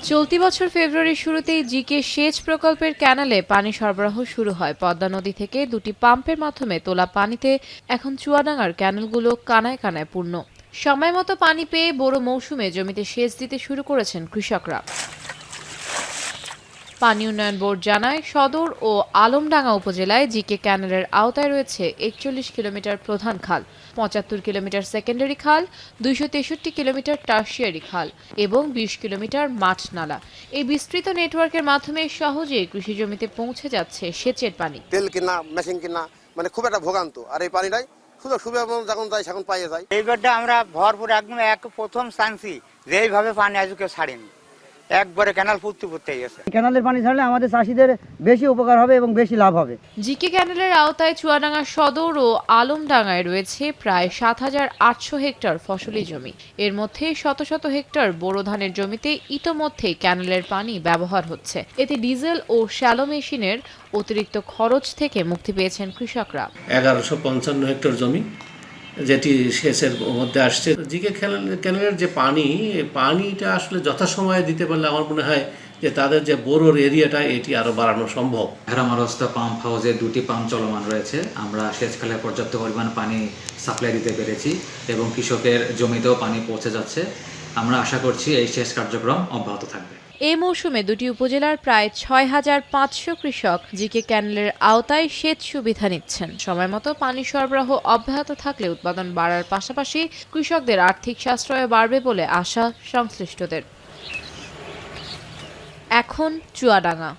চলতি বছর ফেব্রুয়ারির শুরুতেই জিকে সেচ প্রকল্পের ক্যানালে পানি সরবরাহ শুরু হয়। পদ্মা নদী থেকে দুটি পাম্পের মাধ্যমে তোলা পানিতে এখন চুয়াডাঙ্গার ক্যানালগুলো কানায় কানায় পূর্ণ। সময়মতো পানি পেয়ে বড় মৌসুমে জমিতে সেচ দিতে শুরু করেছেন কৃষকরা। পানি উন্নয়ন বোর্ড জানায়, সদর ও আলমডাঙ্গা উপজেলায় জিকে ক্যানালের আওতায় রয়েছে ৪১ কিলোমিটার প্রধান খাল, ৭৫ কিলোমিটার সেকেন্ডারি খাল, ২৬৩ কিলোমিটার টার্সিয়ারি খাল এবং ২০ কিলোমিটার মাঠ নালা। এই বিস্তৃত নেটওয়ার্কের মাধ্যমে সহজেই কৃষি জমিতে পৌঁছে যাচ্ছে সেচের পানি। তেল কিনা, মেশিন কিনা, মানে খুব একটা ভোগান্ত। আর এই পানিটাই সুযোগ সুবিধা যখন যায় সেখন পাইয়ে যায়। এইবারটা আমরা ভরপুর একদম প্রথম চান্সি যে এইভাবে পানি আজকে ছাড়েনি, একবারে ক্যানাল ফুটতে গেছে। ক্যানালের পানি ছাড়লে আমাদের চাষিদের বেশি উপকার হবে এবং বেশি লাভ হবে। জিকে ক্যানালের আওতায় চুয়াডাঙ্গা সদর ও আলমডাঙ্গায় রয়েছে প্রায় ৭,৮০০ হেক্টর ফসলি জমি। এর মধ্যে শত শত হেক্টর বোরো ধানের জমিতে ইতোমধ্যেই ক্যানালের পানি ব্যবহার হচ্ছে। এতে ডিজেল ও শ্যালো মেশিনের অতিরিক্ত খরচ থেকে মুক্তি পেয়েছেন কৃষকরা। ১১৫৫ হেক্টর জমি যেটি সেচের মধ্যে আসছে। জিকে ক্যানেলের যে পানিটা আসলে যথাসময়ে দিতে পারলে আমার মনে হয় যে তাদের যে বোরোর এরিয়াটা এটি আরো বাড়ানো সম্ভব। হেরামারস্তা পাম্প হাউসে 2টি পাম্প চলমান রয়েছে। আমরা সেচখালে পর্যাপ্ত পরিমাণ পানি সাপ্লাই দিতে পেরেছি এবং কৃষকের জমিতেও পানি পৌঁছে যাচ্ছে। আমরা আশা করছি এই সেচ কার্যক্রম অব্যাহত থাকবে। এই মৌসুমে দুটি উপজেলার প্রায় ৬,৫০০ কৃষক জিকে ক্যানেলের আওতায় সেচ সুবিধা নিচ্ছেন। সময়মতো পানি সরবরাহ অব্যাহত থাকলে উৎপাদন বাড়ার পাশাপাশি কৃষকদের আর্থিক সাশ্রয় বাড়বে বলে আশা সংশ্লিষ্টদের। এখন চুয়াডাঙ্গা।